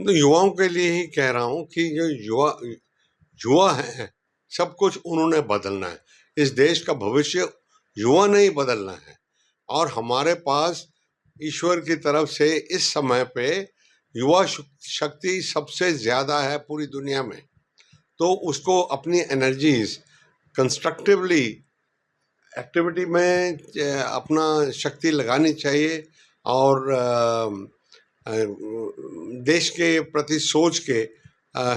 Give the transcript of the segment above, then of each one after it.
तो युवाओं के लिए ही कह रहा हूँ कि जो युवा युवा हैं, सब कुछ उन्होंने बदलना है। इस देश का भविष्य युवा ने ही बदलना है और हमारे पास ईश्वर की तरफ से इस समय पे युवा शक्ति सबसे ज़्यादा है पूरी दुनिया में। तो उसको अपनी एनर्जीज कंस्ट्रक्टिवली एक्टिविटी में अपना शक्ति लगानी चाहिए और देश के प्रति सोच के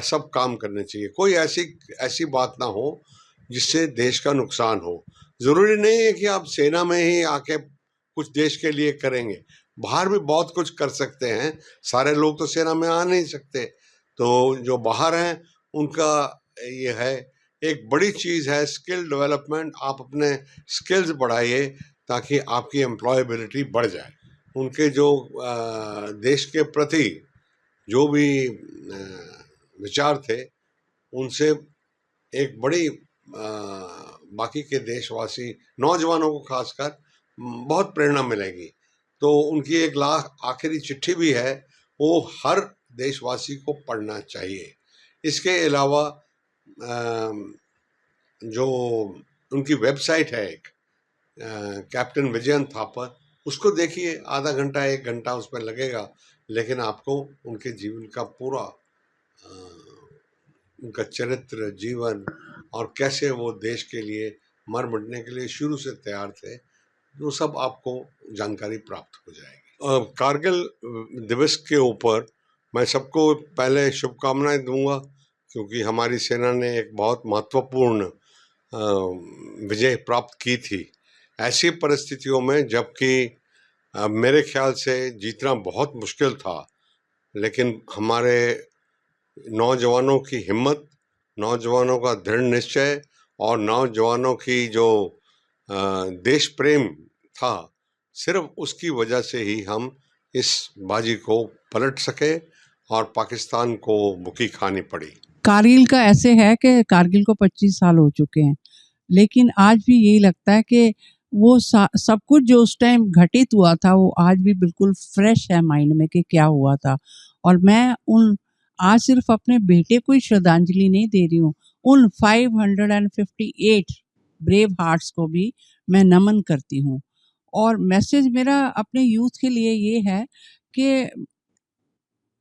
सब काम करने चाहिए। कोई ऐसी बात ना हो जिससे देश का नुकसान हो। ज़रूरी नहीं है कि आप सेना में ही आके कुछ देश के लिए करेंगे, बाहर भी बहुत कुछ कर सकते हैं। सारे लोग तो सेना में आ नहीं सकते, तो जो बाहर हैं उनका ये है। एक बड़ी चीज़ है स्किल डेवलपमेंट। आप अपने स्किल्स बढ़ाइए ताकि आपकी एम्प्लॉयबिलिटी बढ़ जाए। उनके जो देश के प्रति जो भी विचार थे उनसे एक बड़ी बाकी के देशवासी नौजवानों को खासकर बहुत प्रेरणा मिलेगी। तो उनकी एक आखिरी चिट्ठी भी है, वो हर देशवासी को पढ़ना चाहिए। इसके अलावा जो उनकी वेबसाइट है एक कैप्टन विजयन थापर, उसको देखिए। आधा घंटा 1 घंटा उस पर लगेगा, लेकिन आपको उनके जीवन का पूरा उनका चरित्र, जीवन और कैसे वो देश के लिए मर मिटने के लिए शुरू से तैयार थे, वो सब आपको जानकारी प्राप्त हो जाएगी। कारगिल दिवस के ऊपर मैं सबको पहले शुभकामनाएं दूंगा, क्योंकि हमारी सेना ने एक बहुत महत्वपूर्ण विजय प्राप्त की थी ऐसी परिस्थितियों में, जबकि मेरे ख्याल से जीतना बहुत मुश्किल था। लेकिन हमारे नौजवानों की हिम्मत, नौजवानों का दृढ़ निश्चय और नौजवानों की जो देश प्रेम था, सिर्फ उसकी वजह से ही हम इस बाजी को पलट सके और पाकिस्तान को मुक्की खानी पड़ी। कारगिल का ऐसे है कि कारगिल को 25 साल हो चुके हैं, लेकिन आज भी यही लगता है कि वो सब कुछ जो उस टाइम घटित हुआ था वो आज भी बिल्कुल फ्रेश है माइंड में कि क्या हुआ था। और मैं आज सिर्फ अपने बेटे को ही श्रद्धांजलि नहीं दे रही हूँ, उन 558 ब्रेव हार्ट्स को भी मैं नमन करती हूँ। और मैसेज मेरा अपने यूथ के लिए ये है कि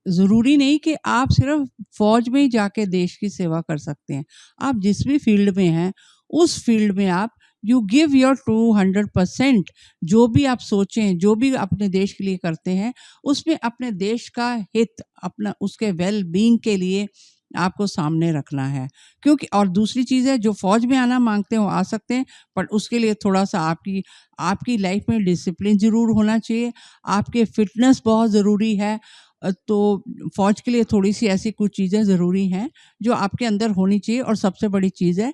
ज़रूरी नहीं कि आप सिर्फ फौज में ही जाके देश की सेवा कर सकते हैं। आप जिस भी फील्ड में हैं, उस फील्ड में आप यू गिव योर 200%। जो भी आप सोचें, जो भी अपने देश के लिए करते हैं, उसमें अपने देश का हित, अपना उसके वेल बीइंग के लिए आपको सामने रखना है। क्योंकि और दूसरी चीज़ है, जो फ़ौज में आना मांगते हो आ सकते हैं, पर उसके लिए थोड़ा-सा आपकी लाइफ में डिसिप्लिन ज़रूर होना चाहिए, आपके फिटनेस बहुत ज़रूरी है। तो फ़ौज के लिए थोड़ी-सी ऐसी कुछ चीज़ें ज़रूरी हैं जो आपके अंदर होनी चाहिए। और सबसे बड़ी चीज़ है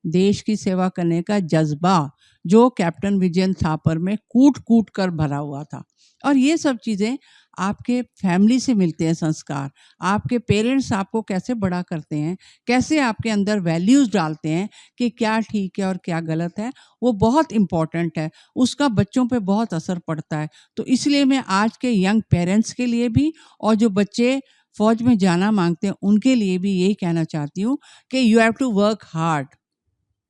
देश की सेवा करने का जज़्बा, जो कैप्टन विजयन थापर में कूट-कूट कर भरा हुआ था। और ये सब चीज़ें आपके फैमिली से मिलते हैं संस्कार। आपके पेरेंट्स आपको कैसे बड़ा करते हैं, कैसे आपके अंदर वैल्यूज़ डालते हैं कि क्या ठीक है और क्या गलत है, वो बहुत इम्पोर्टेंट है। उसका बच्चों पे बहुत असर पड़ता है। तो इसलिए मैं आज के यंग पेरेंट्स के लिए भी और जो बच्चे फ़ौज में जाना मांगते हैं उनके लिए भी यही कहना चाहती हूँ कि you have to work hard.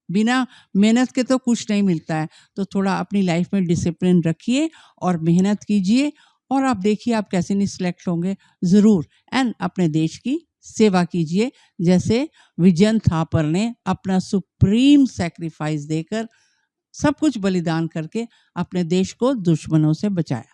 बिना मेहनत के तो कुछ नहीं मिलता है। तो थोड़ा अपनी लाइफ में डिसिप्लिन रखिए और मेहनत कीजिए, और आप देखिए आप कैसे नहीं सिलेक्ट होंगे ज़रूर। एंड अपने देश की सेवा कीजिए, जैसे विजयन थापर ने अपना सुप्रीम सैक्रिफाइस देकर, सब कुछ बलिदान करके अपने देश को दुश्मनों से बचाया।